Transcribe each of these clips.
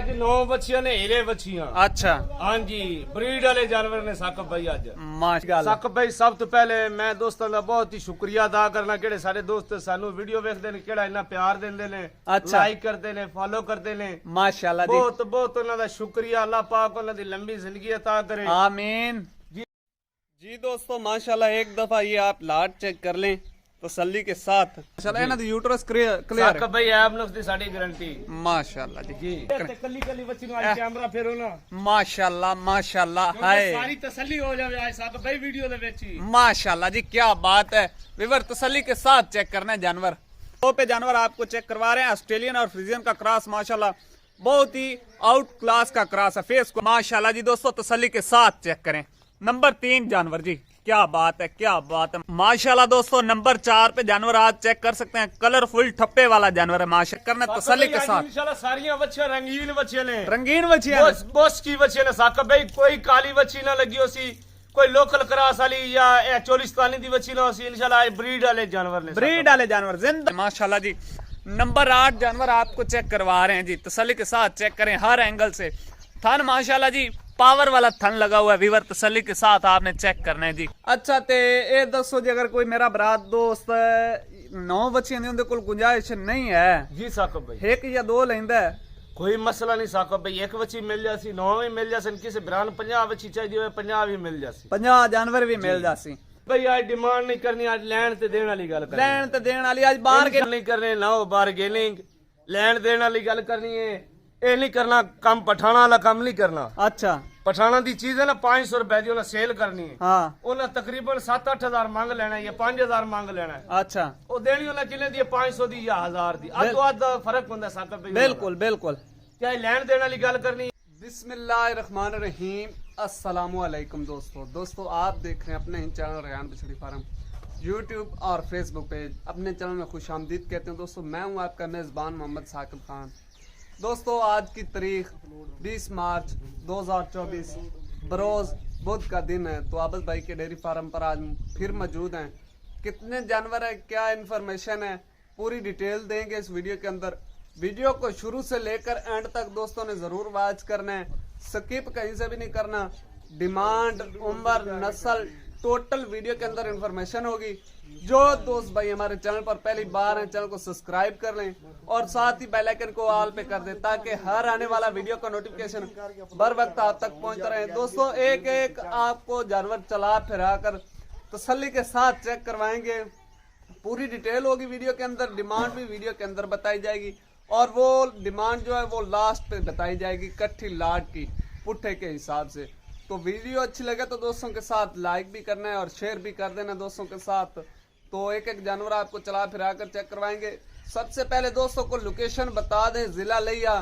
आज 9 बच्चियां ने हीरे बच्चियां। अच्छा हाँ जी, ब्रीड वाले जानवर ने साकब भाई अज। माशाल्लाह। साकब भाई सब तो पहले मैं दोस्तों का बहुत ही शुक्रिया अदा करना केड़े सारे दोस्त सानू वीडियो देखते ने केड़ा इन्ना प्यार देंदे ने, अच्छा। लाइक करते ने, फॉलो करते ने। माशाल्लाह जी, बहुत बहुत उन्हां दा शुक्रिया। अल्लाह पाक उन्हां दी लंबी जिंदगी अता करे। आमीन। जी दोस्तों माशाल्लाह, एक दफा ये आप लाट चेक कर लें तसल्ली के साथ। माशाल्लाह इन्हां दी यूट्रस क्लियर है। साकब भाई ऐप नुक्स दी साडी गारंटी। माशाल्लाह जी। जी कल्ली कल्ली बच्ची नु आज कैमरा फेरो ना। माशाल्लाह माशाल्लाह, हाय सारी तसल्ली हो जावे आज साकब भाई वीडियो दे विच ही। माशाल्लाह जी, क्या बात है। विवर तसल्ली के साथ चेक करना है जानवर। दो पे जानवर आपको चेक करवा रहे हैं, ऑस्ट्रेलियन और फ्रीजियन का क्रॉस। माशाल्लाह बहुत ही आउट क्लास का क्रॉस है। फेस को माशाल्लाह जी दोस्तों तसल्ली के साथ चेक करें। नंबर 3 जानवर जी, क्या बात है, क्या बात है। माशाल्लाह दोस्तों नंबर 4 पे जानवर आज चेक कर सकते हैं। कलरफुल ठप्पे वाला जानवर है। माशाल्लाह करना तसल्ली के साथ। इंशाल्लाह सारियां बच्चियां रंगीन बच्चियां ने। रंगीन बच्चियां बॉस की बच्चियां ने साकब भाई। कोई काली बच्ची ना लगी हो सी, कोई लोकल क्रॉस वाली या चोलिस्तानी दी बच्ची ना हो सी। इंशाल्लाह ब्रीड वाले जानवर ने। ब्रीड वाले जानवर जिंदा। माशाल्लाह जी नंबर 8 जानवर आपको चेक करवा रहे हैं जी। तसल्ली के साथ चेक करें हर एंगल से। थन माशाल्लाह जी पावर वाला थन लगा हुआ है। वीवर तसल्ली के साथ आपने चेक करना है जी। अच्छा ते ये दसो जी, अगर कोई मेरा बरात दोस्त 9 बच्चियां ने उनके कोल गुंजाइश नहीं है जी साकब भाई, एक या दो लेंदा है, कोई मसला नहीं साकब भाई। एक बच्ची मिल जासी, 9 भी मिल जासन। किसी ब्रांड 50 बच्ची चाहिए हो 50 भी मिल जासी। 50 जानवर भी मिल जासी। भाई आज डिमांड नहीं करनी, आज लैंड ते देने वाली गल करनी। लैंड ते देने वाली आज बाहर के नहीं करने, ना हो बारगेनिंग। लैंड देने वाली गल करनी है। ये नहीं करना काम, पठाना वाला काम नहीं करना। अच्छा पठाना दी चीज है ना 500 रुपए दी उन्हें सेल करनी है। हाँ उन्हें तकरीबन 7-8 हजार मांग लेना है या 5,000 मांग लेना है। अच्छा वो देनी उन्हें किले दी 500 दी या 1000 दी। अद्धो अद्धा फर्क होता है साकब भाई। बिल्कुल बिल्कुल। क्या लैंड देने वाली गल करनी। बिस्मिल्लाहिर्रहमानिर्रहीम। अस्सलामुअलैकुम दोस्तों आप देख रहे हैं अपने ही चैनल रेहान बछड़ी फार्म यूट्यूब और फेसबुक पेज। अपने चैनल में खुश आमदीद कहते हैं दोस्तों। मैं हूं आपका मेज़बान मोहम्मद साकिब खान। दोस्तों आज की तारीख 20 मार्च 2024 बरोज़ बुध का दिन है। तो आबद भाई के डेयरी फार्म पर आज फिर मौजूद हैं। कितने जानवर है, क्या इन्फॉर्मेशन है, पूरी डिटेल देंगे इस वीडियो के अंदर। वीडियो को शुरू से लेकर एंड तक दोस्तों ने जरूर वॉच करना है, स्किप कहीं से भी नहीं करना। डिमांड, उम्र, नस्ल, टोटल वीडियो के अंदर इंफॉर्मेशन होगी। जो दोस्त भाई हमारे चैनल पर पहली बार हैं चैनल को सब्सक्राइब कर लें और साथ ही बेल आइकन को ऑल पे कर दें ताकि हर आने वाला वीडियो का नोटिफिकेशन बर वक्त आप तक पहुंचता रहे। दोस्तों एक एक आपको जानवर चला फिरा कर तसल्ली के साथ चेक करवाएंगे। पूरी डिटेल होगी वीडियो के अंदर। डिमांड भी वीडियो के अंदर बताई जाएगी और वो डिमांड जो है वो लास्ट पे बताई जाएगी कट्ठी लाट की पुट्ठे के हिसाब से। तो वीडियो अच्छी लगे तो दोस्तों के साथ लाइक भी करना है और शेयर भी कर देना दोस्तों के साथ। तो एक एक जानवर आपको चला फिरा कर चेक करवाएंगे। सबसे पहले दोस्तों को लोकेशन बता दें, जिला लिया,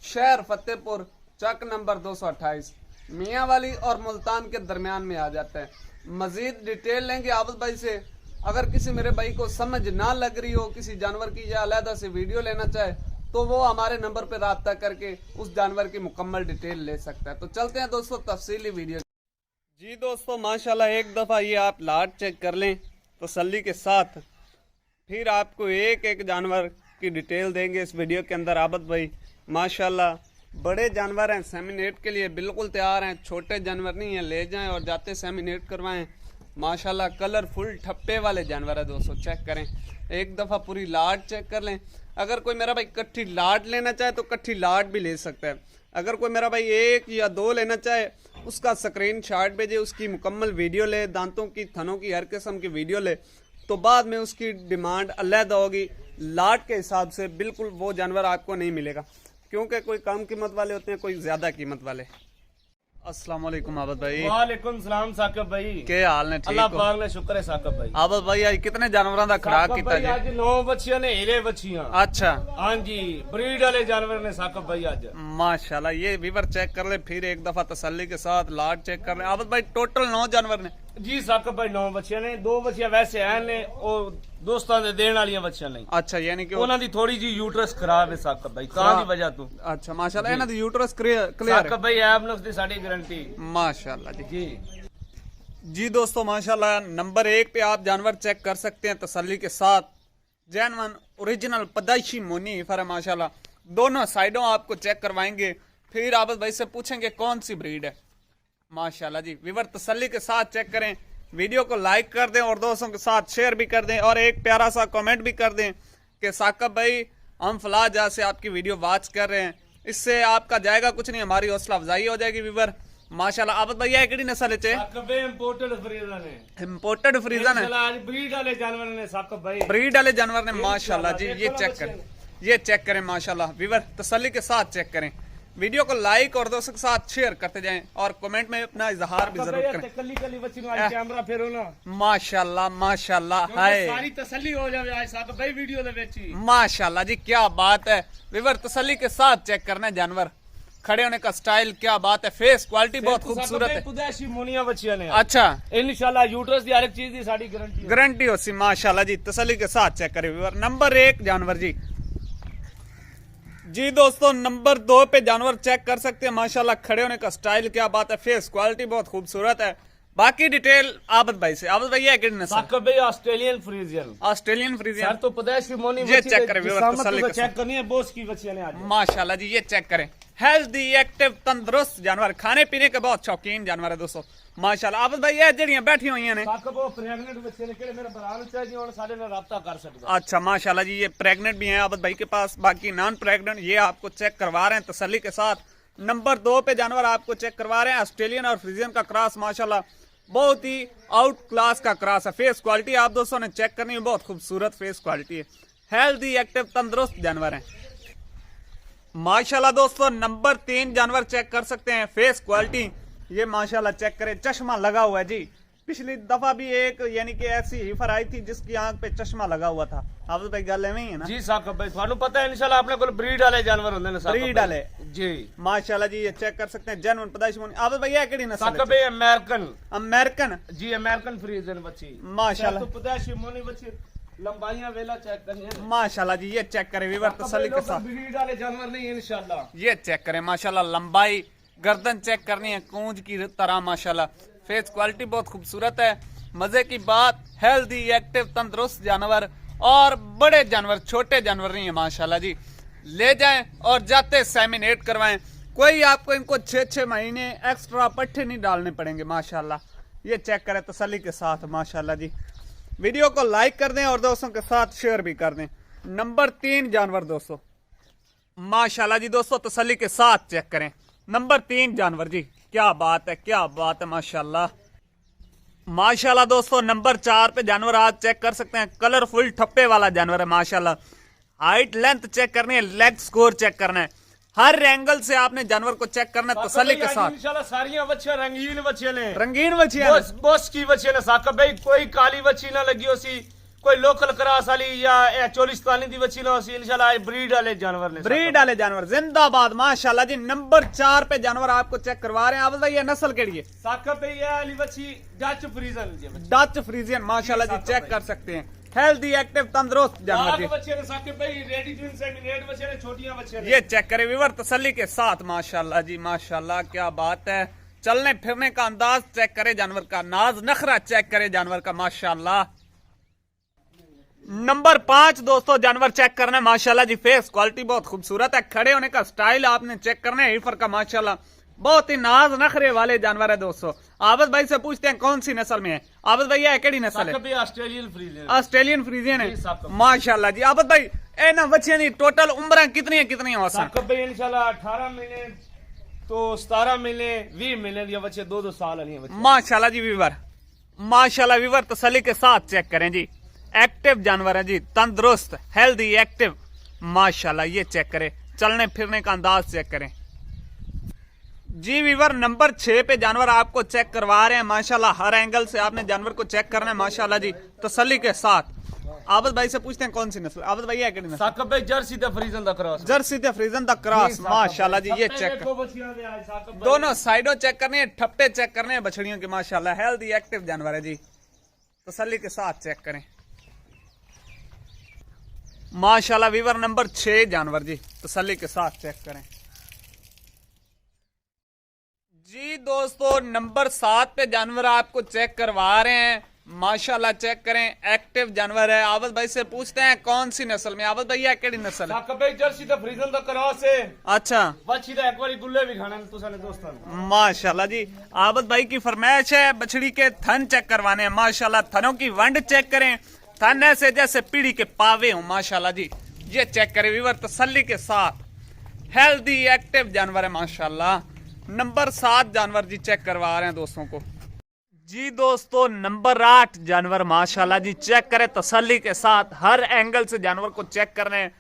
शहर फतेहपुर, चक नंबर 228, मियाँ वाली और मुल्तान के दरमियान में आ जाता है। मजीद डिटेल लेंगे आबद भाई से। अगर किसी मेरे भाई को समझ ना लग रही हो किसी जानवर की या अलहदा से वीडियो लेना चाहे तो वो हमारे नंबर पर राब्ता करके उस जानवर की मुकम्मल डिटेल ले सकता है। तो चलते हैं दोस्तों तफसीली वीडियो। जी दोस्तों माशाल्लाह एक दफ़ा ये आप लाट चेक कर लें तसल्ली के साथ, फिर आपको एक एक जानवर की डिटेल देंगे इस वीडियो के अंदर। आबद भाई माशाल्लाह बड़े जानवर हैं, सेमिनेट के लिए बिल्कुल तैयार हैं। छोटे जानवर नहीं हैं, ले जाएं और जाते सेमिनेट करवाएं। माशाल्लाह कलरफुल ठप्पे वाले जानवर है दोस्तों। चेक करें एक दफ़ा पूरी लाट चेक कर लें। अगर कोई मेरा भाई कट्ठी लाट लेना चाहे तो कट्ठी लाट भी ले सकता है। अगर कोई मेरा भाई 1 या 2 लेना चाहे उसका स्क्रीन शॉट भेजे, उसकी मुकम्मल वीडियो ले, दांतों की, थनों की, हर किस्म की वीडियो ले, तो बाद में उसकी डिमांड अलग होगी। लाट के हिसाब से बिल्कुल वो जानवर आपको नहीं मिलेगा क्योंकि कोई कम कीमत वाले होते हैं, कोई ज्यादा कीमत वाले। अस्सलाम वालेकुम आबद भाई। वालेकुम सलाम साकब भाई। के हाल ने? ठीक अल्लाह हो? पाक ने शुक्र है साकब भाई। आबद भाई आज कितने जानवरों का खुराक साकब किया भाई जी? आज 9 बच्चियां ने हीरे बच्चियां। अच्छा हाँ जी, ब्रीड वाले जानवर ने साकब भाई आज। माशाल्लाह ये वीवर चेक कर ले, फिर एक दफा तसल्ली के साथ लाट चेक कर ले। आबद भाई टोटल 9 जानवर ने जी साकब भाई। 9 बच्चियां ने, 2 बच्चियां वैसे हैं ने और दोस्तां दे देने वाली बच्चियां नहीं। अच्छा यानी कि उन्हां दी थोड़ी जी यूट्रस खराब है साकब भाई, तां दी वजह तो। अच्छा माशाल्लाह इन्हां दी यूट्रस क्लियर है। साकब भाई ऐप नुक्स दी साडी गारंटी। माशाल्लाह जी। जी जी दोस्तों माशाल्लाह नंबर 1 पे आप जानवर चेक कर सकते हैं तसल्ली के साथ। जैनवन ओरिजिनल पैदाइशी मोनी फर माशाल्लाह। दोनों साइडों आपको चेक करवाएंगे, फिर आबद भाई से पूछेंगे कौन सी ब्रीड है। माशाल्लाह जी वीवर तसल्ली के साथ चेक करें, वीडियो को लाइक कर दें और दोस्तों के साथ शेयर भी कर दें और एक प्यारा सा कमेंट भी कर दें कि साकिब भाई हम फला जहाँ से आपकी वीडियो वॉच कर रहे हैं। इससे आपका जाएगा कुछ नहीं, हमारी हौसला अफजाई हो जाएगी वीवर। माशाल्लाह आबद भैया एकड़ी नस्ल है इंपोर्टेड फ्रीजन है, इंपोर्टेड फ्रीजन है, ब्रीड वाले जानवर ने साकिब भाई, ब्रीड वाले जानवर ने। माशाल्लाह जी ये चेक करें, ये चेक करें माशाल्लाह वीवर तसल्ली के साथ चेक करें, वीडियो को लाइक और दोस्तों के साथ शेयर करते जाएं और कमेंट में अपना इजहार भी जरूर करें। कली कली बच्ची में कैमरा फेरो ना, माशाल्लाह माशाल्लाह हाय सारी तसल्ली हो जावे आज साकिब भाई वीडियो दे विच ही। माशाल्लाह जी क्या बात है वीवर तसल्ली के साथ चेक करना है जानवर, खड़े होने का स्टाइल क्या बात है, फेस क्वालिटी बहुत खूबसूरत है। पुदैशी मोनिया बच्चियां ने अच्छा इंशाल्लाह यूट्रस की हर एक चीज की साडी गारंटी है, गारंटी होती। माशाल्लाह जी तसल्ली के साथ चेक करें वीवर। नंबर 1 जानवर जी, जी दोस्तों नंबर 2 पे जानवर चेक कर सकते हैं। माशाल्लाह खड़े होने का स्टाइल क्या बात है, फेस क्वालिटी बहुत खूबसूरत है। बाकी डिटेल आबद भाई से। आबद भाई है साकिब भाई Australian Friesian, Australian Friesian sir तो पुदैशी मोनी ये चेक करें व्यूअर तसल्ली के चेक करनी है, बोस की बच्चियां ने आज। माशाल्लाह जी ये चेक करें, हेल्दी एक्टिव तंदुरुस्त जानवर, खाने पीने के बहुत शौकीन जानवर है दोस्तों। माशाल्लाह आबद भाई ये जड़ियां बैठी हुई ने साकिब वो प्रेग्नेंट बच्चे ने केड़े मेरे बरान चाहिए और सारे ने राब्ता कर सकदा। अच्छा माशाल्लाह जी ये प्रेग्नेंट भी हैं आबद भाई के पास, बाकी नॉन प्रेग्नेंट ये आपको चेक करवा रहे हैं तसल्ली के साथ। नंबर 2 पे जानवर आपको चेक करवा रहे हैं ऑस्ट्रेलियन और फ्रीजियन का क्रॉस। माशाल्लाह बहुत ही आउट क्लास का क्रॉस है। फेस क्वालिटी आप दोस्तों ने चेक करनी है, बहुत खूबसूरत फेस क्वालिटी है, हेल्दी एक्टिव तंदुरुस्त जानवर है। माशाल्लाह दोस्तों नंबर 3 जानवर चेक कर सकते हैं, फेस क्वालिटी ये माशाल्लाह चेक करें, चश्मा लगा हुआ है जी। पिछली दफा भी एक यानी कि ऐसी हीफर आई थी जिसकी आंख पे चश्मा लगा हुआ था। आप भाई गल एवं ही है ना जी साकिब भाई, थानू पता है इंशाल्लाह अपने कोल ब्रीड वाले जानवर होंदे ने साकिब ब्रीड वाले जी। माशाल्लाह जी ये चेक कर सकते हैं, जेन्युइन पैदाइश मोनी। आप भैया केड़ी नस्ल साकिब भाई अमेरिकन, अमेरिकन जी अमेरिकन फ्रीजियन बच्ची माशाल्लाह, तो पैदाइशी मोनी बच्ची, लंबाइयां वेला चेक करनी माशाल्लाह जी ये चेक करें वीवर तसल्ली के साथ, ब्रीड वाले जानवर नहीं इंशाल्लाह। ये चेक करें माशाल्लाह, लंबाई गर्दन चेक करनी है कूंज की तरह। माशाल्लाह फेस क्वालिटी बहुत खूबसूरत है। मजे की बात हेल्दी एक्टिव तंदुरुस्त जानवर और बड़े जानवर, छोटे जानवर नहीं है। माशाल्लाह जी ले जाएं और जाते सेमिनेट करवाएं, कोई आपको इनको 6-6 महीने एक्स्ट्रा पट्टे नहीं डालने पड़ेंगे। माशाल्लाह ये चेक करें तसल्ली के साथ। माशाल्लाह जी वीडियो को लाइक कर दें और दोस्तों के साथ शेयर भी कर दें। नंबर 3 जानवर दोस्तों, माशाल्लाह जी दोस्तों तसल्ली के साथ चेक करें, नंबर 3 जानवर जी क्या बात है, क्या बात है माशाल्लाह। माशाल्लाह दोस्तों नंबर 4 पे जानवर आज चेक कर सकते हैं, कलरफुल ठप्पे वाला जानवर है। माशाल्लाह हाइट लेंथ चेक करनी है, लेग स्कोर चेक करना है, हर एंगल से आपने जानवर को चेक करना है तसल्ली के साथ। इंशाल्लाह सारियां बच्चियां रंगीन बच्चियां ने, रंगीन बच्चियां बॉस की बच्चियां ने साकिब भाई, कोई काली बच्ची ना लगी होसी, कोई लोकल क्रॉस वाली या चोलिस्तानी दी बच्ची ना होसी। इंशाल्लाह ब्रीड वाले जानवर ने, ब्रीड वाले जानवर जिंदाबाद। माशाल्लाह जी नंबर 4 पे जानवर आपको चेक करवा रहे हैं। आप बताइए नस्ल केड़ी है? साकिब भाई ये वाली बच्ची डच फ्रीजन, डच फ्रीजियन माशाल्लाह जी चेक कर सकते हैं, हेल्दी एक्टिव तंदुरुस्त जानवर जी। बच्चे ने साकिब भाई रेडी टू इंसेमिनेट बच्चे ने, छोटियां बच्चे ने, ये चेक करें व्यूअर तसल्ली के साथ। माशाल्लाह जी माशाल्लाह क्या बात है, चलने फिरने का अंदाज चेक करे जानवर का, नाज नखरा चेक करे जानवर का। माशाल्लाह नंबर 5 दोस्तों जानवर चेक करना है। माशाल्लाह जी फेस क्वालिटी बहुत खूबसूरत है, खड़े होने का स्टाइल आपने चेक करना है हीफर का। माशाल्लाह बहुत ही नाज नखरे वाले जानवर है दोस्तों। आबद भाई से पूछते हैं कौन सी नस्ल में है। आबद भाई ये केड़ी नस्ल है? ऑस्ट्रेलियन फ्रीजियन, ऑस्ट्रेलियन फ्रीजियन है माशाल्लाह जी। आबद भाई ए ना बच्चियां दी टोटल उम्र कितनी हो साकिब भाई इंशाल्लाह 18 महीने तो 17 महीने 20 महीने दी बच्चे 2-2 साल वाली बच्चे। माशाल्लाह जी वीवर, माशाल्लाह वीवर तसल्ली के साथ चेक करें जी, एक्टिव जानवर है जी, तंदुरुस्त हेल्दी एक्टिव। माशाल्लाह ये चेक करें, चलने फिरने का अंदाज चेक करें जी। वीवर नंबर 6 पे जानवर आपको चेक करवा रहे हैं। माशाल्लाह हर एंगल से आपने जानवर को चेक करना है। माशाल्लाह जी तसल्ली के साथ। आबद भाई से पूछते हैं कौन सी नस्ल? आबद भाई है नस्ल? साकिब भाई Jersey the फ्रीजन the cross, Jersey the फ्रीजन the cross. माशाल्लाह जी ये चेक दोनों साइडों चेक करनी है, ठप्पे चेक करने हैं बछड़ियों के। माशाल्लाह हेल्दी एक्टिव जानवर है जी, तसल्ली के साथ चेक करें। माशाल्लाह वीवर नंबर 6 जानवर जी तसल्ली के साथ चेक करें जी। दोस्तों नंबर 7 पे जानवर आपको चेक करवा रहे हैं। माशाल्लाह चेक करें, एक्टिव जानवर है। आबद भाई से पूछते हैं कौन सी नस्ल में। आबद भाई केड़ी नस्ल है? साकब भाई जर्सी तो फ्रीजन तो क्रॉस है। अच्छा बच्ची तो एक बारी गुल्ले भी खाने तुसाने दोस्तों ने। माशाल्लाह जी, आबद भाई की फरमाइश है बछड़ी के थन चेक करवाने हैं। माशाल्लाह थनों की वंड चेक करें, थन ऐसे जैसे पीढ़ी के पावे हो। माशाल्लाह जी, ये चेक करें व्यूअर तसल्ली के साथ। हेल्दी एक्टिव जानवर है माशाल्लाह। नंबर 7 जानवर जी चेक करवा रहे हैं दोस्तों को जी। दोस्तों नंबर 8 जानवर माशाल्लाह जी चेक करें तसल्ली के साथ। हर एंगल से जानवर को चेक कर रहे हैं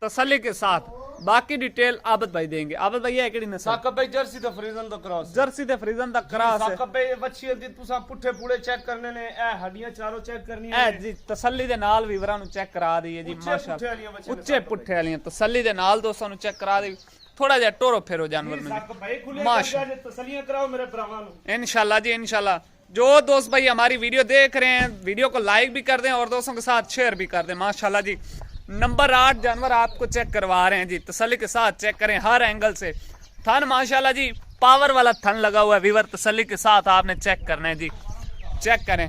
तसल्ली के साथ। बाकी डिटेल आबद भाई देंगे। आबद भाई है केड़ी नस्ल? साकब भाई जर्सी तो फ्रीजन तो क्रॉस। जर्सी ते फ्रीजन दा क्रॉस है। साकब भाई बच्ची दी तुसा पुट्ठे पूड़े चेक करने ने, ए हड्डियां चारों चेक करनी ए है जी तसल्ली दे नाल वीवरां नु चेक करा दी है जी। माशाल्लाह उच्चे पुट्ठे वालियां तसल्ली दे नाल दोस्तों नु चेक करा दी। थोड़ा जा टोरो फेरो जानवर में साकब भाई खुले माशाल्लाह तसल्लियां कराओ मेरे भरावां नु इंशाल्लाह जी इंशाल्लाह। जो दोस्त भाई हमारी वीडियो देख रहे हैं वीडियो को लाइक भी कर दें और दोस्तों के साथ शेयर भी कर दें। माशाल्लाह जी नंबर 8 जानवर आपको चेक करवा रहे हैं जी। तसल्ली के साथ चेक करें हर एंगल से। थन माशाल्लाह जी पावर वाला थन लगा हुआ है वीवर। तसल्ली के साथ आपने चेक करना है जी। चेक करें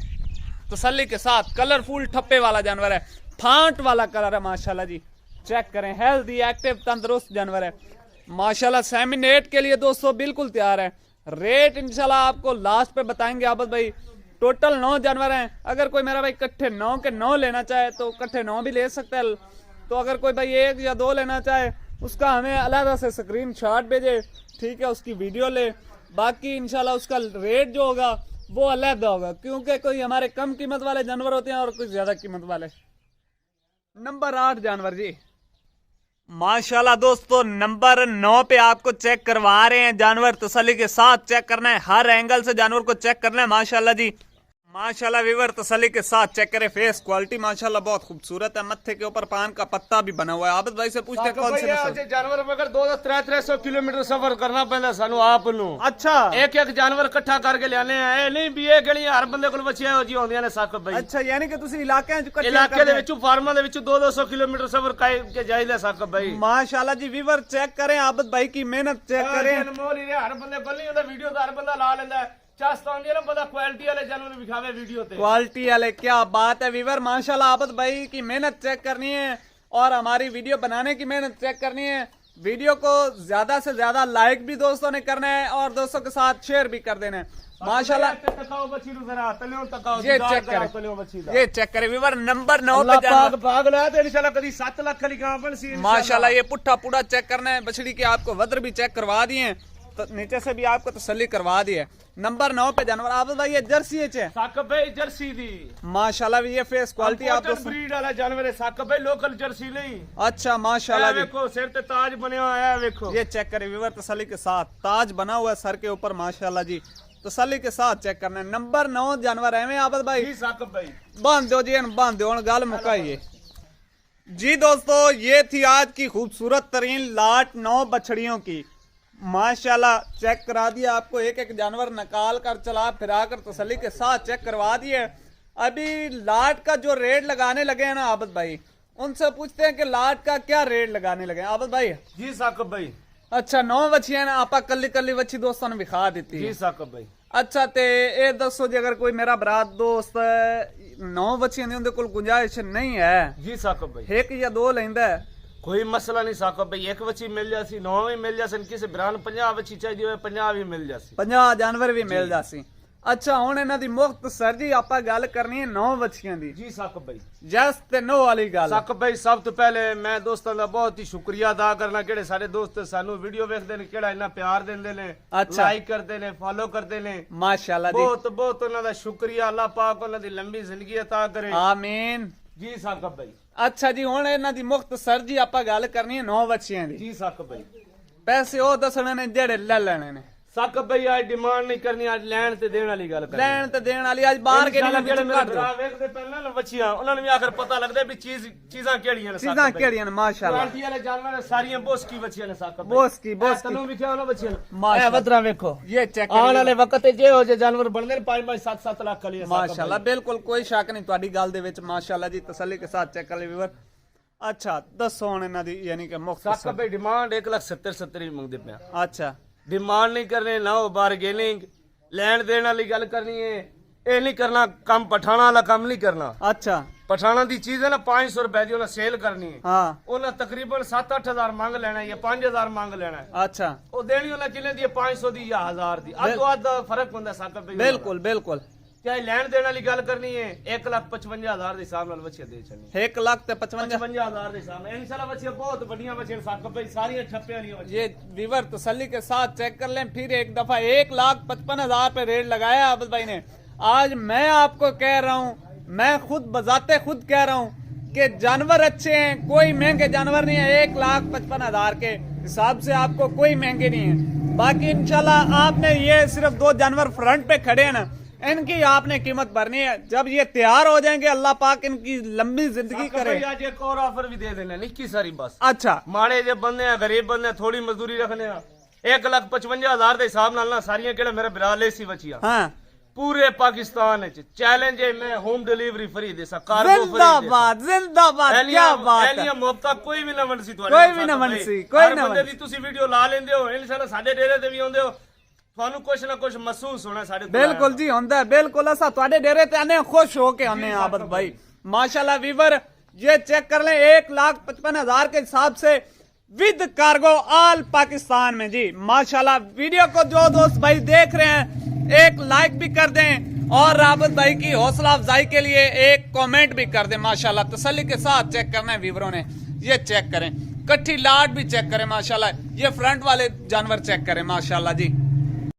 तसल्ली के साथ। कलरफुल ठप्पे वाला जानवर है, फांट वाला कलर है माशाल्लाह जी। चेक करें हेल्दी एक्टिव तंदुरुस्त जानवर है माशाल्लाह। सेमिनेट के लिए दोस्तों बिल्कुल तैयार है। रेट इंशाल्लाह आपको लास्ट पे बताएंगे आबद भाई। टोटल 9 जानवर हैं। अगर कोई मेरा भाई इकट्ठे 9 के 9 लेना चाहे तो इकट्ठे 9 भी ले सकता है। तो अगर कोई भाई 1 या 2 लेना चाहे उसका हमें अलग से स्क्रीनशॉट भेजे, ठीक है, उसकी वीडियो ले। बाकी इंशाल्लाह उसका रेट जो होगा वो अलग होगा, क्योंकि कोई हमारे कम कीमत वाले जानवर होते हैं और कुछ ज्यादा कीमत वाले। नंबर 8 जानवर जी माशाल्लाह दोस्तों नंबर 9 पे आपको चेक करवा रहे हैं जानवर। तसल्ली के साथ चेक करना है, हर एंगल से जानवर को चेक करना है माशाल्लाह जी। माशाल्लाह व्यूअर तसल्ली के साथ चेक करें। फेस क्वालिटी माशाल्लाह बहुत खूबसूरत है। मत्थे के ऊपर पान का पत्ता भी बना हुआ है। आबद भाई से पूछते हैं कौन से नस्ल? जानवर मगर 200-300 किलोमीटर सफर करना पैंदा सानू आप नु। अच्छा एक जानवर इकट्ठा करके लेने हैं नहीं भी ये गली हर बंदे कोल बच्चियां हो जी होंदियां ने साकब भाई। अच्छा यानी कि ਤੁਸੀਂ ਇਲਾਕਿਆਂ ਚ इलाके दे विचों फार्मां दे विचों 200 किलोमीटर सफर के जाइदा साकब भाई। माशाल्लाह जी व्यूअर चेक करें आबद भाई की मेहनत चेक करें। अनमोल ही हर बंदे कोल नहीं होंदा, वीडियो तो हर बंदा ला लेंदा है। चास्ता होंदी है ना बंदा क्वालिटी वाले जानवर दिखावे वीडियो ते। क्वालिटी वाले क्या बात है व्यूअर। माशाल्लाह आबद भाई की मेहनत चेक करनी है और हमारी वीडियो बनाने की मेहनत चेक करनी है। वीडियो को ज्यादा से ज्यादा लाइक भी दोस्तों ने करना है और दोस्तों के साथ शेयर भी कर देना है माशाल्लाह। ये चेक करें, ये चेक करें व्यूअर नंबर 9 पे जानवर माशाल्लाह। ये पुट्ठा पूरा चेक करना है। बछड़ी के आपको वद्र भी चेक करवा दिए हैं, तो नीचे से भी आपको तसल्ली करवा दी है। नंबर 9 पे जानवर आबद भाई ये जर्सी है साकब भाई जर्सी दी माशाल्लाह। भी ये फेस क्वालिटी आप ब्रीड वाला जानवर है साकब भाई, लोकल जर्सी नहीं। अच्छा माशाल्लाह जी। देखो सिर पे ताज बने हुआ है, देखो ये चेक करें व्यूअर तसल्ली के साथ। ताज बना हुआ है सर के ऊपर माशाल्लाह जी। तसल्ली के साथ चेक करना है। नंबर 9 जानवर है आबद भाई जी साकब भाई। बांध दो जी, बांध दो गल मुकाइए जी। दोस्तों ये थी आज की खूबसूरत तरीन लाट 9 बछड़ियों की माशाल्लाह। चेक करा दिया आपको, एक एक जानवर निकाल कर चला फिरा कर तसल्ली के साथ चेक करवा दिए। अभी लाट का जो रेट लगाने लगे हैं ना आबद भाई, उनसे पूछते हैं कि लाट का क्या रेट लगाने लगे आबद भाई। जी साकब भाई। अच्छा 9 बच्चियां ने आपा कली कली बच्ची दोस्तों ने विखा दी थी। जी साकब भाई। अच्छा ते ये दसो जी अगर कोई मेरा बरात दोस्त 9 बच्चियां उनके कोल गुंजाइश नहीं है, जी साकब भाई, 1 या 2 लेंदा है कोई मसला नहीं साकब भाई। एक बच्ची मिल जासी, 9 भी मिल जासन, किसी ब्रान 50 बच्ची चाहिए 50 भी मिल जासी, 50 जानवर भी मिल जासी। अच्छा हुण इन्हां दी मुफ्त सर जी आपां गल करनी है 9 बच्चियां दी। जी साकब भाई। जस ते नो वाली गल साकब भाई सब तो पहले मैं दोस्तों का बहुत ही शुक्रिया अदा करना किहड़े सारे दोस्त सानू वीडियो वेखदे ने, किहड़ा इन्ना प्यार देंदे ने, अच्छा। लाइक करदे ने, फॉलो करदे ने माशाल्लाह जी। बहुत बहुत उन्हां दा शुक्रिया। अल्लाह पाक उन्हां दी लंबी जिंदगी अता करे, आमीन जी साकब भाई। अच्छा जी हुण इन्हां दी मुफ्त सर जी आपां गल करनी है 9 बच्चियां दी। जी साकब भाई। पैसे ओ दसणे ने जेड़े ले लेने ने साकब भाई आज डिमांड नहीं करनी, आज लैन ते देने वाली गल करनी। लैन ते देण वाली आज बाहर के नहीं जेड़े मेरे भरा वेखदे पहले ना बच्चियां उन्हां ने भी आखिर पता लगदा भी चीजां केड़ियां ने। चीजां केड़ियां ने माशाल्लाह। क्वालिटी वाले जानवर सारियां बोस की बच्चियां ने साकब भाई। बोस की तनु भी क्या ना बच्चियां माशाल्लाह। ए वदरा देखो ये चेक आने वाले वक्त जे हो जे जानवर बनदे ने 5-5 7-7 लाख कली माशाल्लाह। बिल्कुल कोई शक नहीं ਤੁਹਾਡੀ ਗੱਲ ਦੇ ਵਿੱਚ माशाल्लाह जी। तसल्ली के साथ चेक कर ले व्यूअर। अच्छा दसो ਹੁਣ ਇਹਨਾਂ ਦੀ यानी कि मुफ्त साकब भाई डिमांड 1,70,70 ही मंगदे पे। अच्छा डिमांड नहीं करने ना हो बारगेनिंग, लैंड देने वाली गल करनी है। ये नहीं करना काम, पठाना वाला काम नहीं करना। अच्छा पठाना दी चीज है ना 500 रुपए दी उन्हें सेल करनी है, हाँ उन्हें तकरीबन 7-8 हजार मांग लेना है या 5,000 मांग लेना है। अच्छा वो देनी उन्हें किले दी 500 दी या 1000 दी, अद्धो अद्धा फर्क होता है साकब भाई। बिल्कुल बिल्कुल क्या लैंड देने वाली गल करनी है 1,55,000 के हिसाब नाल बच्चे दे चलनी 1,55,000 55,000 के हिसाब नाल इंशाल्लाह बच्चे बहुत बढ़िया बच्चे साकब भाई, सारी ठप्पे वाली बच्चे। ये व्यूअर तसल्ली के साथ चेक कर लें फिर एक दफा 1,55,000 पे रेट लगाया आबिद भाई ने। आज मैं आपको कह रहा हूँ, मैं खुद बजाते खुद कह रहा हूँ कि जानवर अच्छे हैं, कोई महंगे जानवर नहीं है। 1,55,000 के हिसाब से आपको कोई महंगे नहीं है। बाकी इंशाल्लाह आपने ये सिर्फ 2 जानवर फ्रंट पे खड़े हैं ना, इनकी आपने कीमत भरनी है। जब ये तैयार हो जाएंगे अल्लाह पाक इनकी लंबी जिंदगी साकब करे। भाई आज एक और ऑफर भी दे देना, निक्की सारी बस। अच्छा माड़े जे बंदे हैं, गरीब बंदे हैं, थोड़ी मजदूरी रखने हैं, 1,55,000 के हिसाब नाल ना सारियां केड़े मेरे बिराले सी बचिया हाँ पूरे पाकिस्तान में चैलेंज है, मैं होम डिलीवरी फ्री दे सा, कार्गो फ्री दे सा। जिंदाबाद जिंदाबाद, क्या बात है। एलिया मोहब्बत कोई भी ना मनसी तुहाडे कोई भी साकब ना भाई। मनसी, कोई हर ना बंदे मनसी। दी तुसी वीडियो ला लेंदे हो, इंशाल्लाह साडे डेरे ते भी आउंदे हो, ਤੁਹਾਨੂੰ ਕੁਛ ਨਾ ਕੁਛ महसूस होना साडे तो बिल्कुल जी होंदा है, बिल्कुल असा तुहाडे डेरे ते आने खुश होके आने आबद भाई। माशाल्लाह वीवर ये चेक कर लें 1,55,000 के हिसाब से विद कार्गो ऑल पाकिस्तान में जी। माशाल्लाह वीडियो को जो दोस्त भाई देख रहे हैं एक लाइक भी कर दें और आबद भाई की हौसला अफजाई के लिए एक कमेंट भी कर दें। माशाल्लाह तसल्ली के साथ चेक करना है वीवरों ने, ये चेक करें, कट्ठी लाट भी चेक करें माशाल्लाह, ये फ्रंट वाले जानवर चेक करें माशाल्लाह जी।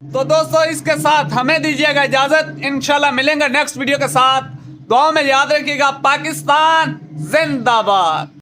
तो दोस्तों इसके साथ हमें दीजिएगा इजाजत, इंशाल्लाह मिलेंगे नेक्स्ट वीडियो के साथ। दुआ में याद रखिएगा, पाकिस्तान जिंदाबाद।